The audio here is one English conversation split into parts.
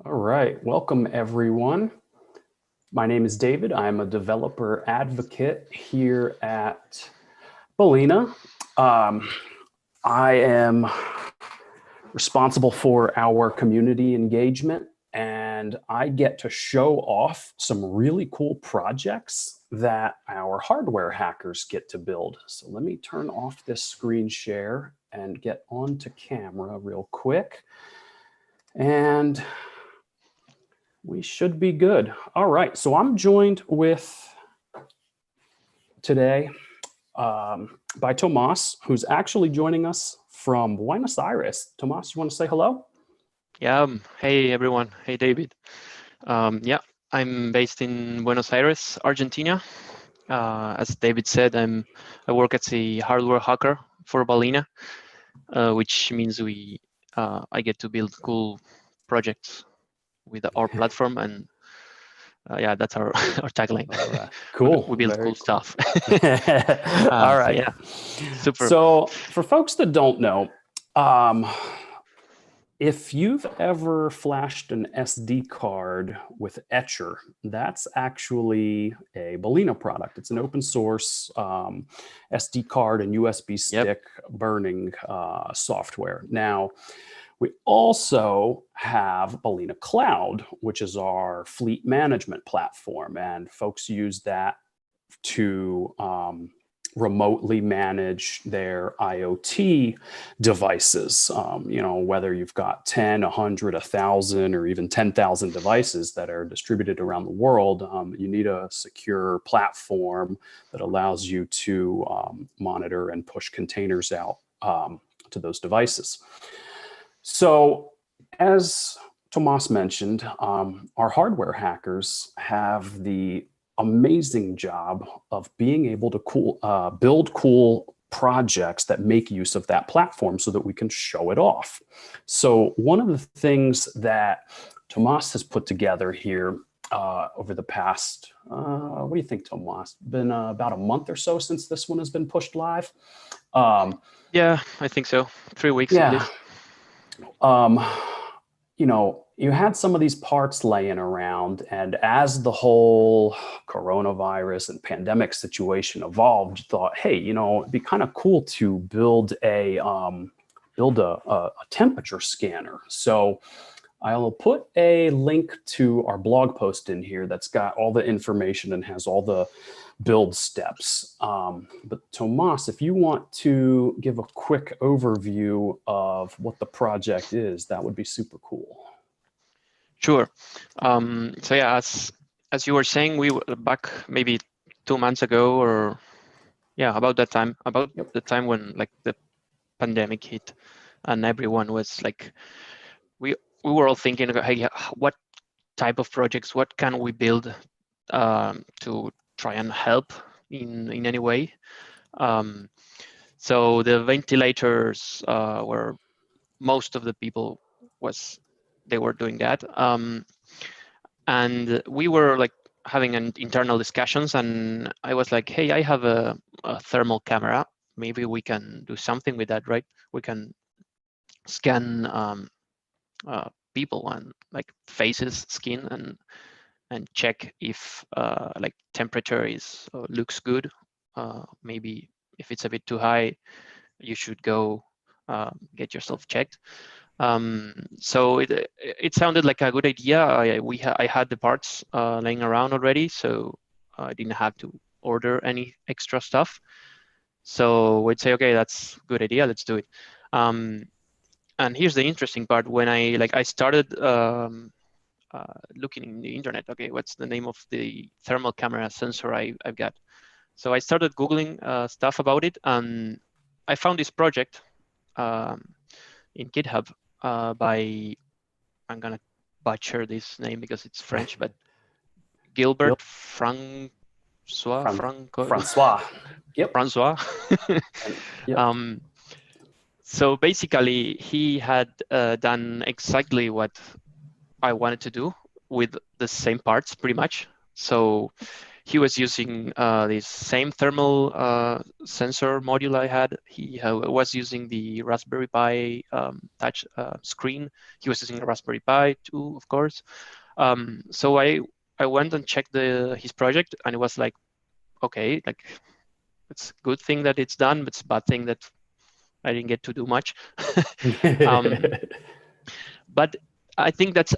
All right, welcome everyone. My name is David. I'm a developer advocate here at balena. Um, I am responsible for our community engagement, and I get to show off some really cool projects that our hardware hackers get to build. So let me turn off this screen share and get onto camera real quick. And we should be good. All right, so I'm joined with today by Tomas, who's actually joining us from Buenos Aires. Tomas, you want to say hello? Yeah, hey everyone. Hey David. Yeah, I'm based in Buenos Aires, Argentina. As David said, I work as a hardware hacker for Balena, which means I get to build cool projects with our platform, and yeah, that's our our tagline. All right, cool, We build very cool cool. stuff. All So right. yeah, super. So for folks that don't know, um, if you've ever flashed an SD card with Etcher, that's actually a Balena product. It's an open source SD card and USB Yep. stick burning software. Now, we also have Balena Cloud, which is our fleet management platform, and folks use that to remotely manage their IoT devices. Whether you've got 10, 100, 1,000, or even 10,000 devices that are distributed around the world, you need a secure platform that allows you to monitor and push containers out to those devices. So, as Tomas mentioned, our hardware hackers have the amazing job of being able to build cool projects that make use of that platform so that we can show it off. So, one of the things that Tomas has put together here over the past, what do you think, Tomas? Been about a month or so since this one has been pushed live. Um, Yeah, I think so. 3 weeks at yeah, least. um, you had some of these parts laying around, and as the whole coronavirus and pandemic situation evolved, you thought, hey, it'd be kind of cool to build a temperature scanner. So I'll put a link to our blog post in here that's got all the information and has all the build steps. But Tomas, if you want to give a quick overview of what the project is, that would be super cool. Sure. So yeah, as you were saying, we were back maybe 2 months ago, or yeah, about that time, about Yep. the time when like the pandemic hit, and everyone was like, we we were all thinking, hey, what type of projects, what can we build to try and help in any way. Um, so the ventilators were most of the people was they were doing that. And we were like having an internal discussions, and I was like, hey, I have a thermal camera, maybe we can do something with that, right? We can scan people and like faces, skin, and check if like temperature is looks good. Maybe if it's a bit too high, you should go get yourself checked. So it sounded like a good idea. I had the parts laying around already, so I didn't have to order any extra stuff. So we'd say, okay, that's a good idea. Let's do it. And here's the interesting part. When I started looking in the internet, okay, what's the name of the thermal camera sensor I've got? So I started Googling stuff about it, and I found this project um, in GitHub by, I'm gonna butcher this name because it's French, but Gil Gilbert Francois, Franco, Francois. Yep. Francois. Yep. um, so basically, he had done exactly what I wanted to do with the same parts, pretty much. So he was using this same thermal sensor module I had. He was using the Raspberry Pi touch screen. He was using a Raspberry Pi too, of course. So I went and checked his project, and it was like, okay, like it's a good thing that it's done, but it's a bad thing that I didn't get to do much. But I think that's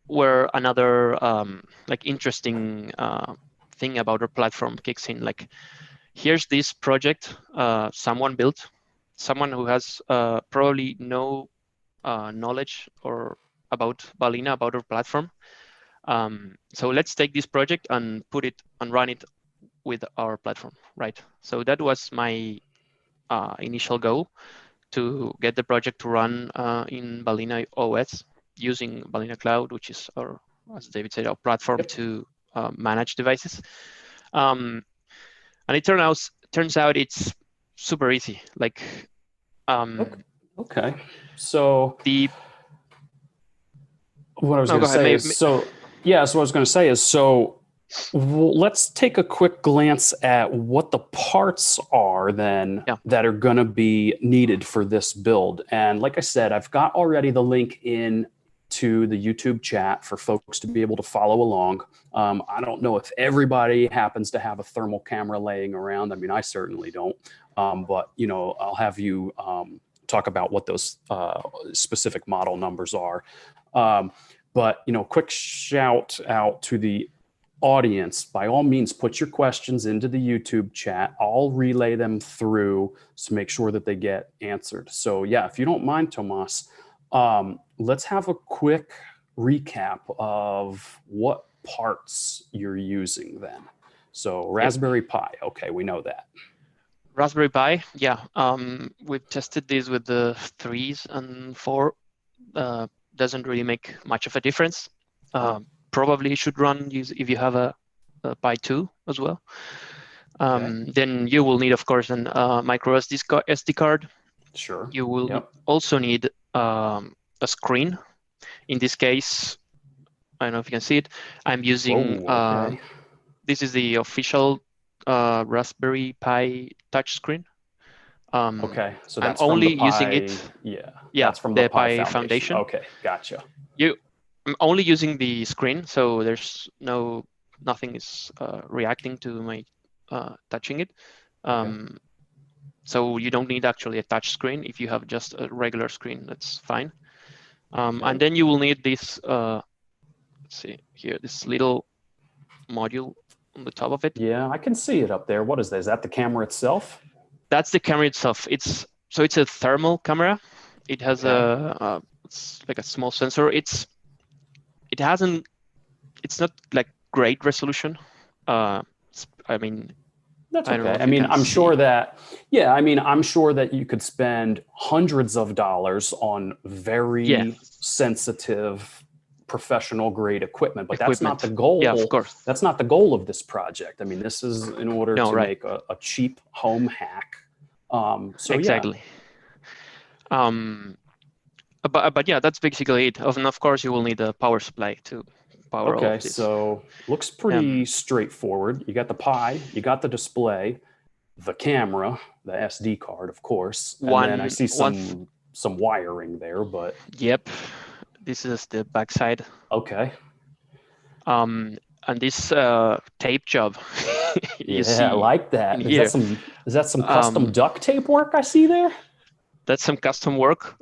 where another like interesting thing about our platform kicks in. Like, here's this project someone built, someone who has probably no knowledge or about Balena, about our platform. So let's take this project and put it and run it with our platform, right? So that was my initial goal, to get the project to run in Balena OS using Balena Cloud, which is our, as David said, our platform to manage devices. And it turns out it's super easy. Like, okay. So what I was going to say is, so what I was going to say is, so let's take a quick glance at what the parts are then that are going to be needed for this build. And like I said, I've got already the link in to the YouTube chat for folks to be able to follow along. I don't know if everybody happens to have a thermal camera laying around. I mean, I certainly don't. But, you know, I'll have you talk about what those specific model numbers are. But, you know, quick shout out to the audience. By all means, put your questions into the YouTube chat. I'll relay them through to make sure that they get answered. So yeah, if you don't mind, Tomas, let's have a quick recap of what parts you're using then. So Raspberry Pi, okay, we know that. Raspberry Pi, yeah. We've tested this with the 3s and 4. Doesn't really make much of a difference. Probably should run if you have a Pi 2 as well. Then you will need, of course, an micro SD card. Sure. You will also need a screen. In this case, I don't know if you can see it. I'm using, this is the official Raspberry Pi touchscreen. Okay, so that's I'm only from the Pi, using it. Yeah, that's from the Pi Foundation. Okay, gotcha. I'm only using the screen, so there's nothing is reacting to my touching it. So you don't need actually a touch screen. If you have just a regular screen, that's fine. And then you will need this, let's see here, this little module on the top of it. Yeah, I can see it up there. What is that? Is that the camera itself? That's the camera itself. It's a thermal camera. It has it's like a small sensor. It's not like great resolution. I mean, that's okay. I mean, I'm sure that, I'm sure that you could spend hundreds of dollars on very sensitive, professional grade equipment, but that's not the goal. Yeah, of course. That's not the goal of this project. I mean, this is in order to make a cheap home hack. So exactly. But yeah, that's basically it. And of course, you will need a power supply to power all of this. So looks pretty straightforward. You got the Pi, you got the display, the camera, the SD card, of course, and then I see some wiring there. But yep, this is the backside. Okay. And this tape job. I like that. Is that some custom duct tape work I see there? That's some custom work.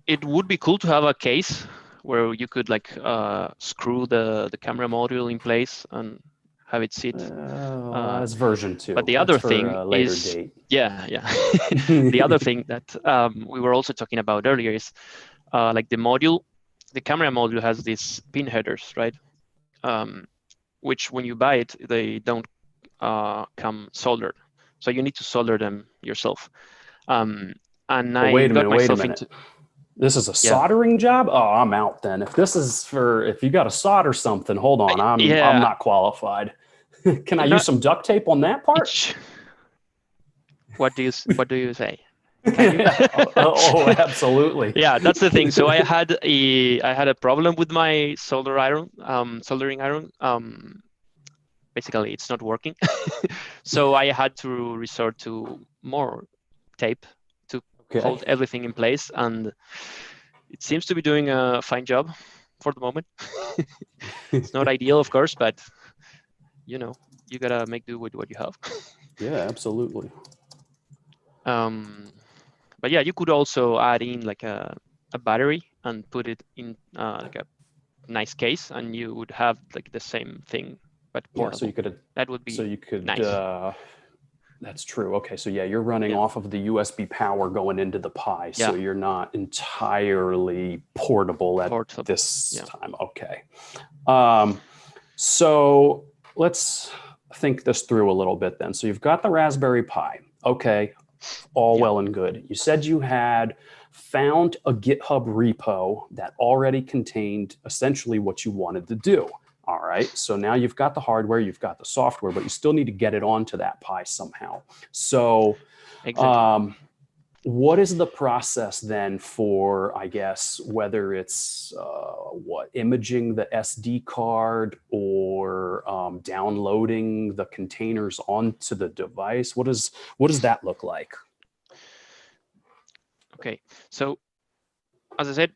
It would be cool to have a case where you could like screw the camera module in place and have it sit. That's version 2. But the other thing is, date. The other thing that we were also talking about earlier is like the camera module has these pin headers, right? Which when you buy it, they don't come soldered. So you need to solder them yourself. And wait a minute. This is a soldering job? Oh, I'm out then. If you got to solder something, hold on. I'm not qualified. Can I use some duct tape on that part? What do you say? Can you? Oh, absolutely. Yeah, that's the thing. So I had a problem with my soldering iron. Basically, it's not working. So I had to resort to more tape to Okay. hold everything in place, and it seems to be doing a fine job for the moment. It's not ideal, of course, but you know, you gotta make do with what you have. Yeah, absolutely. But yeah, you could also add in like a battery and put it in like a nice case, and you would have like the same thing but Yeah, so you portable. could, That would so be you could, nice. that's true. Okay, so yeah, you're running Yeah, off of the USB power going into the Pi, so yeah, you're not entirely portable at portable. this Yeah, time. Okay. Um, so let's think this through a little bit then. So you've got the Raspberry Pi. Okay, all yeah. well and good. You said you had found a GitHub repo that already contained essentially what you wanted to do. All right, so now you've got the hardware, you've got the software, but you still need to get it onto that Pi somehow. So, Exactly. um, what is the process then for, I guess, whether it's imaging the SD card or downloading the containers onto the device? What does that look like? Okay, so as I said,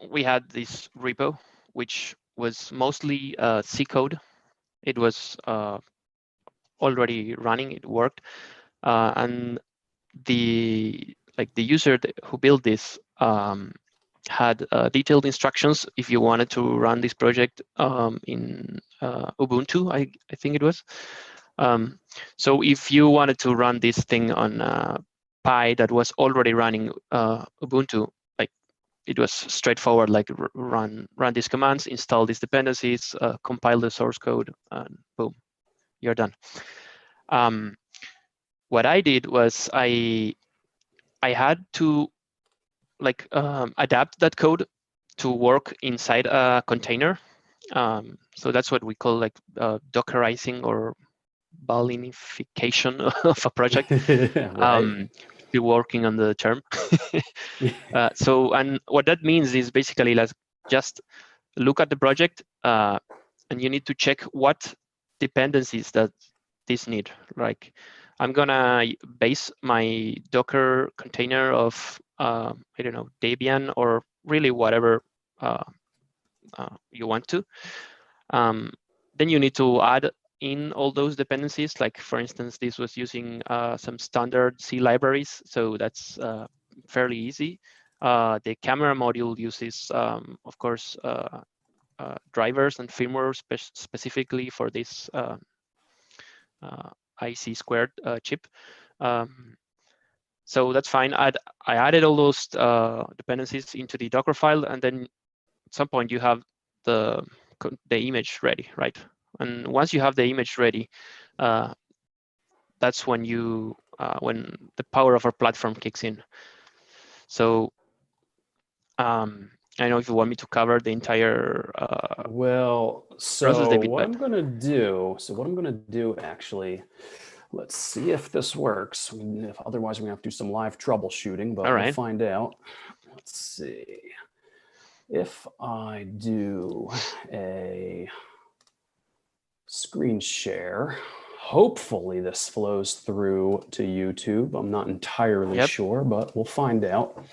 we had this repo, which was mostly C code. It was already running, it worked, and the user who built this had detailed instructions if you wanted to run this project in Ubuntu, I think it was. So if you wanted to run this thing on Pi that was already running Ubuntu, like it was straightforward, like run these commands, install these dependencies, compile the source code, and boom, you're done. What I did was I had to like adapt that code to work inside a container. So that's what we call like Dockerizing or balenification of a project. Right. Still working on the term. So, and what that means is basically let's just look at the project and you need to check what dependencies that this need. Like I'm gonna base my Docker container of I don't know, Debian or really whatever you want to. Then you need to add in all those dependencies. Like for instance, this was using some standard C libraries, so that's fairly easy. The camera module uses, of course, drivers and firmware specifically for this IC squared chip. So that's fine. I added all those dependencies into the Docker file, and then at some point you have the image ready, right? And once you have the image ready, that's when when the power of our platform kicks in. So I don't know if you want me to cover the entire Well, process, so David, what but I'm going to do, actually, let's see if this works. If otherwise, we're going to have to do some live troubleshooting, but all we'll right. find out. Let's see. If I do a screen share, hopefully this flows through to YouTube. I'm not entirely Yep. sure, but we'll find out.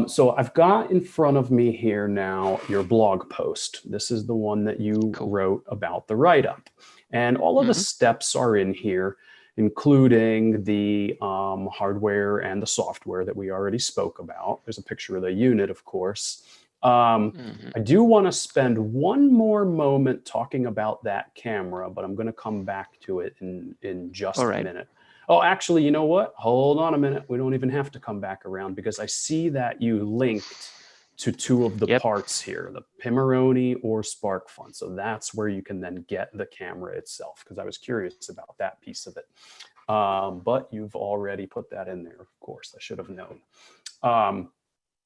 So I've got in front of me here now your blog post. This is the one that you Cool. wrote about the write-up. And all of the steps are in here, including the hardware and the software that we already spoke about. There's a picture of the unit, of course. I do want to spend one more moment talking about that camera, but I'm going to come back to it in just a minute. Oh, actually, you know what? Hold on a minute. We don't even have to come back around because I see that you linked to two of the parts here, the Pimoroni or SparkFun. So that's where you can then get the camera itself, because I was curious about that piece of it. But you've already put that in there, of course. I should have known.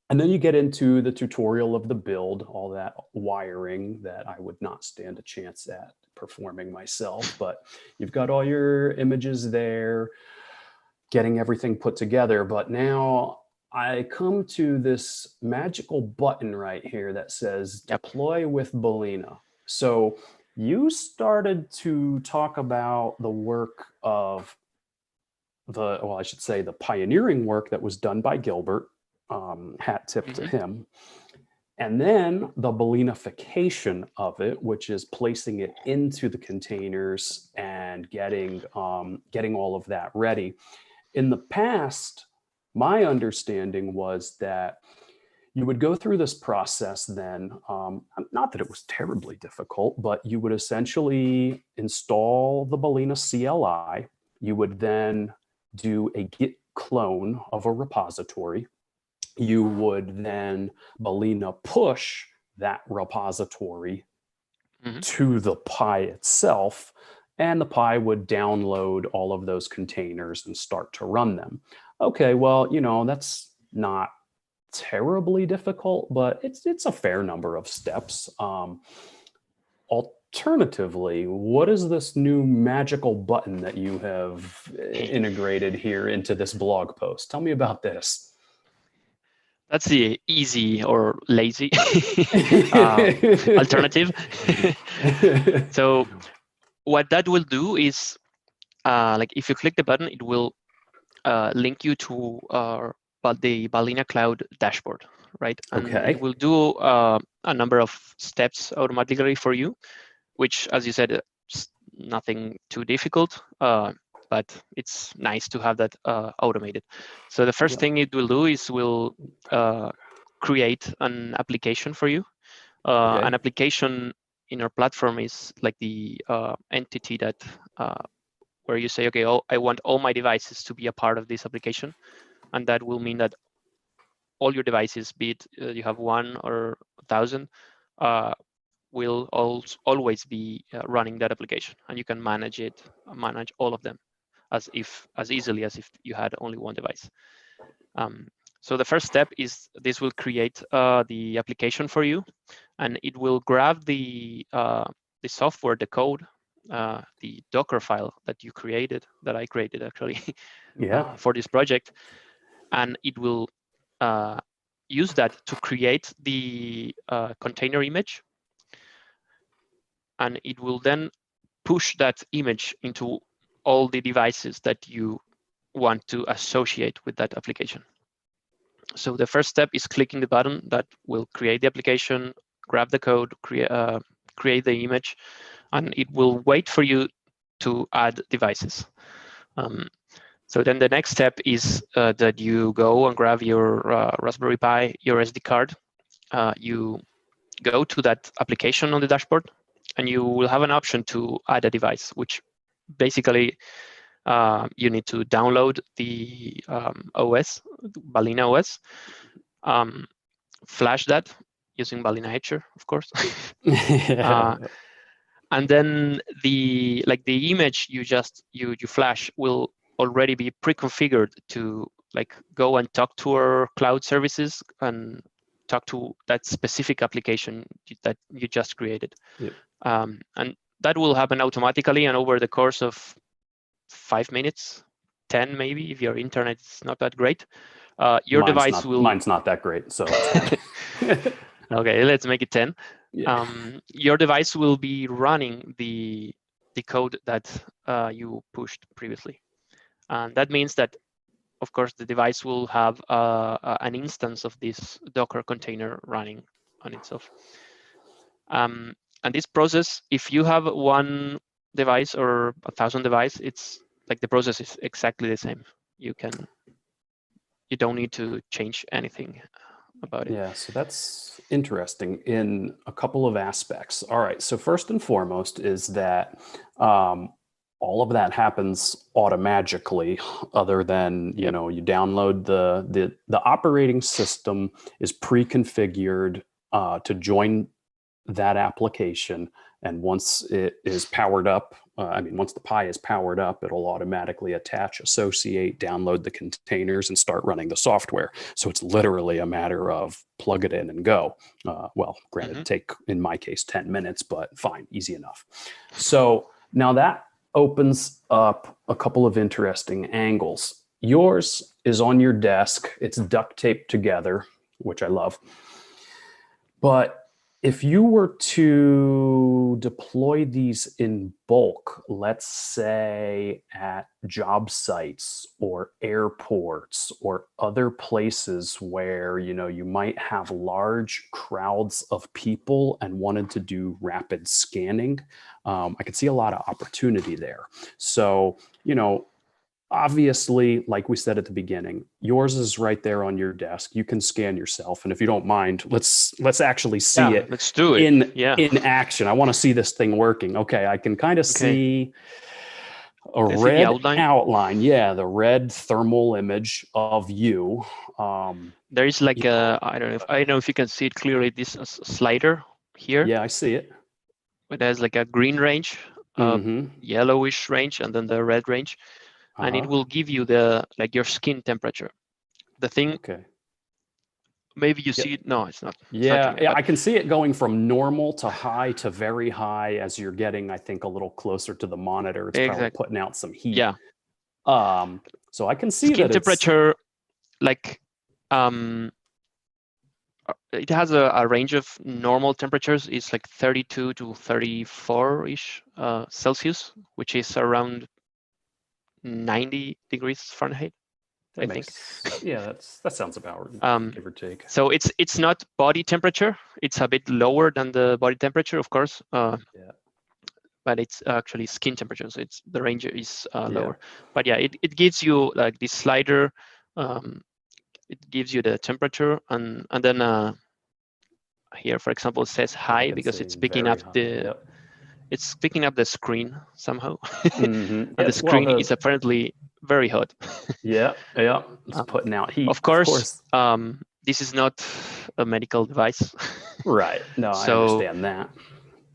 And then you get into the tutorial of the build, all that wiring that I would not stand a chance at performing myself, but you've got all your images there. getting everything put together. But now I come to this magical button right here that says Yep. deploy with balena. So you started to talk about the work of I should say the pioneering work that was done by Gilbert. Hat tip to Hmm. him. And then the balenification of it, which is placing it into the containers and getting all of that ready. In the past, my understanding was that you would go through this process then, not that it was terribly difficult, but you would essentially install the Balena CLI. You would then do a git clone of a repository. You would then Balena push that repository Hmm. to the Pi itself, and the Pi would download all of those containers and start to run them. Okay, well, that's not terribly difficult, but it's a fair number of steps. Alternatively, what is this new magical button that you have integrated here into this blog post? Tell me about this. That's the easy or lazy alternative. So what that will do is, like if you click the button, it will link you to the Balena Cloud dashboard, right? And it Okay. will do a number of steps automatically for you, which, as you said, it's nothing too difficult, but it's nice to have that automated. So the first Yeah. thing it will do is will create an application for you. Okay. An application in our platform is like the entity that where you say, okay, I want all my devices to be a part of this application. And that will mean that all your devices, be it you have 1 or 1,000, will always be running that application. And you can manage all of them as easily as if you had only one device. So the first step is this will create the application for you, and it will grab the software, the code, the Docker file that I created actually Yeah. for this project, and it will use that to create the container image, and it will then push that image into all the devices that you want to associate with that application. So the first step is clicking the button that will create the application, grab the code, create the image, and it will wait for you to add devices. So then the next step is that you go and grab your Raspberry Pi, your SD card. You go to that application on the dashboard, and you will have an option to add a device, which basically you need to download the OS, Balena OS, flash that using Balena Etcher, of course. And then the image you flash will already be pre-configured to go and talk to our cloud services and talk to that specific application that you just created. Yep. And that will happen automatically and over the course of 5 minutes, 10 maybe, if your internet is not that great. Your device will... Mine's not that great, so 10. Okay, let's make it 10. Yeah. Your device will be running the code that you pushed previously. And that means that, of course, the device will have an instance of this Docker container running on itself. And this process, if you have 1 device or 1,000 device, it's like the process is exactly the same. You don't need to change anything about it. Yeah, so that's interesting in a couple of aspects. All right, so first and foremost is that all of that happens automatically, other than you download the operating system is pre-configured to join that application, and once it is powered up, once the Pi is powered up, it'll automatically attach, associate, download the containers, and start running the software. So it's literally a matter of plug it in and go. Well, granted, take, in my case, 10 minutes, but fine, easy enough. So now that opens up a couple of interesting angles. yours is on your desk. It's duct taped together, which I love. But if you were to deploy these in bulk, let's say at job sites or airports or other places where, you might have large crowds of people and wanted to do rapid scanning, I could see a lot of opportunity there. So, obviously, like we said at the beginning, yours is right there on your desk. You can scan yourself, and if you don't mind, let's actually see it let's do it. in action. I want to see this thing working. Okay, I can kind of see a red outline. Yeah, the red thermal image of you. There is like I don't know if you can see it clearly. This slider here. Yeah, I see it. It has like a green range, yellowish range, and then the red range. And it will give you your skin temperature. The thing, maybe you see it. No, it's not. Yeah, I can see it going from normal to high to very high as you're getting, I think, a little closer to the monitor. It's probably putting out some heat. Yeah. So I can see skin that temperature, it has a range of normal temperatures. It's like 32 to 34-ish Celsius, which is around 90 degrees Fahrenheit, I think. Yeah, that sounds about right, give or take. So it's not body temperature. It's a bit lower than the body temperature, of course. But it's actually skin temperature, so the range is lower. But yeah, it gives you like this slider. It gives you the temperature, and then here, for example, it says high because it's picking up it's picking up the screen somehow. And the screen is apparently very hot. It's putting out heat. Of course. This is not a medical device. Right. No, I understand that.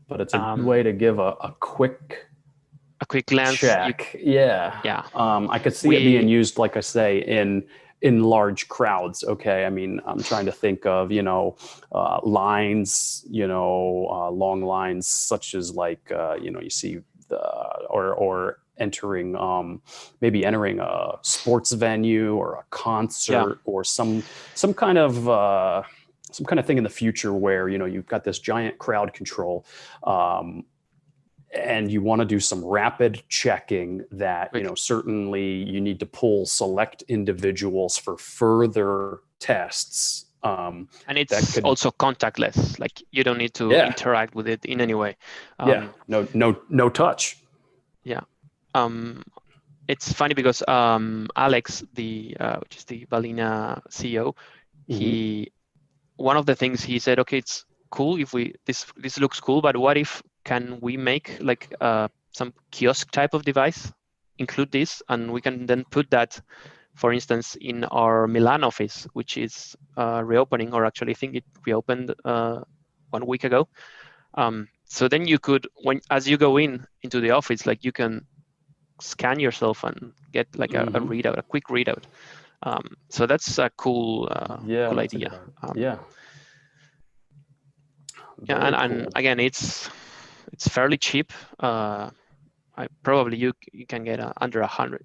But it's a way to give a quick glance check. I could see it being used, like I say, in large crowds. Okay, I mean, I'm trying to think of lines, long lines, such as you see or entering maybe entering a sports venue or a concert or some kind of thing in the future where you've got this giant crowd control, and you want to do some rapid checking that certainly you need to pull select individuals for further tests, and it's also contactless. Like you don't need to interact with it in any way. No touch. It's funny because Alex, which is the Balena CEO, one of the things he said, okay, it's cool if this looks cool, but what if can we make like some kiosk type of device, include this, and we can then put that, for instance, in our Milan office, which is reopening, or actually I think it reopened 1 week ago. So then you could, as you go into the office, like you can scan yourself and get like a readout, a quick readout. So that's a cool idea. And again, it's fairly cheap. Probably you can get under $100.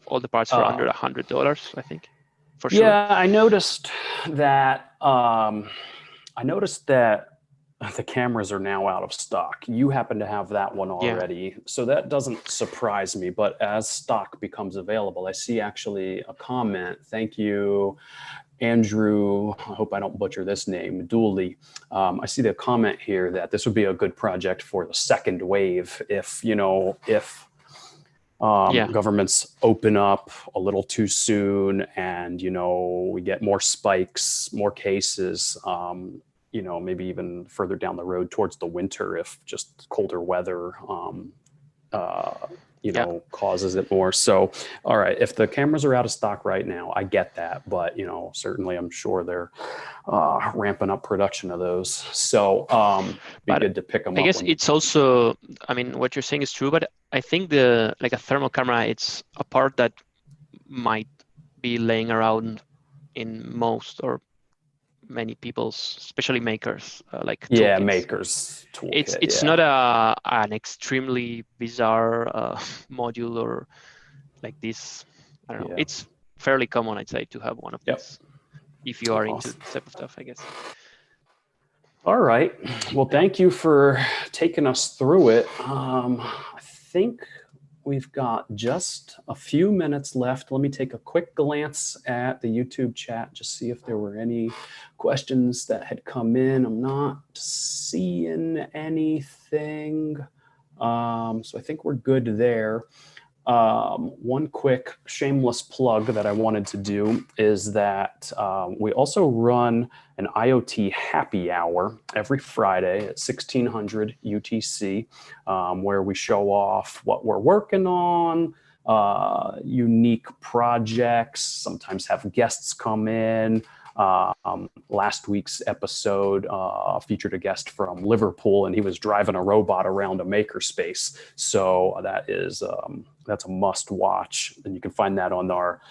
All the parts for under $100, I think, for sure. Yeah, I noticed that. The cameras are now out of stock. You happen to have that one already, so that doesn't surprise me. But as stock becomes available, I see actually a comment. Thank you, Andrew. I hope I don't butcher this name. Dooley. I see the comment here that this would be a good project for the second wave if governments open up a little too soon and we get more spikes, more cases. Maybe even further down the road towards the winter if just colder weather, causes it more. So, all right, if the cameras are out of stock right now, I get that. But, certainly I'm sure they're ramping up production of those. So be good to pick them up. I guess it's also, what you're saying is true, but I think a thermal camera, it's a part that might be laying around in most or many people's, especially makers, toolkits. Makers toolkit. It's not an extremely bizarre module or like this I don't know. Yeah. It's fairly common, I'd say, to have one of Yep. these if you are into Awesome. this type of stuff, I guess. All right. Well, Yeah. thank you for taking us through it. I think we've got just a few minutes left. Let me take a quick glance at the YouTube chat, just see if there were any questions that had come in. I'm not seeing anything. So I think we're good there. One quick shameless plug that I wanted to do is that we also run an IoT happy hour every Friday at 1600 UTC, where we show off what we're working on, unique projects, sometimes have guests come in. Last week's episode featured a guest from Liverpool, and he was driving a robot around a makerspace. So that's a must watch, and you can find that on our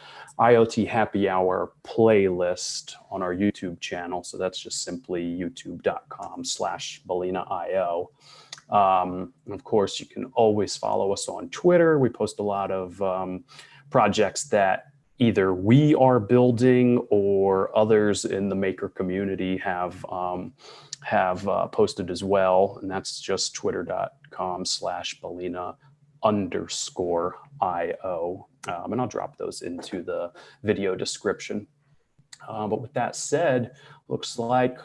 IoT Happy Hour playlist on our YouTube channel. So that's just simply youtube.com/BalenaIO. And of course, you can always follow us on Twitter. We post a lot of projects that either we are building or others in the maker community have posted as well. And that's just twitter.com/balena_IO. And I'll drop those into the video description. But with that said, looks like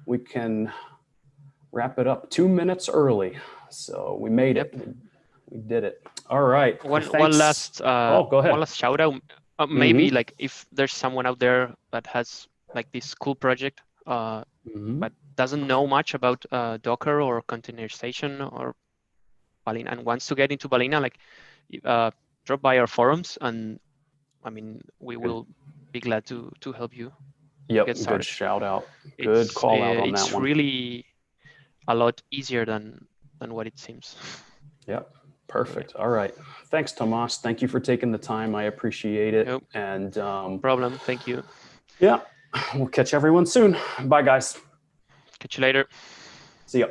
we can wrap it up 2 minutes early. So we made it. We did it. All right. One Thanks. last Go ahead. one last shout out. Maybe like if there's someone out there that has like this cool project, but doesn't know much about Docker or containerization or Balena and wants to get into Balena, like drop by our forums, and I mean we will be glad to help you get started. Good shout out. Good call out on that one. It's really a lot easier than what it seems. Yep. Perfect. All right. Thanks, Tomas. Thank you for taking the time. I appreciate it. Nope. And problem. Thank you. Yeah. We'll catch everyone soon. Bye, guys. Catch you later. See ya.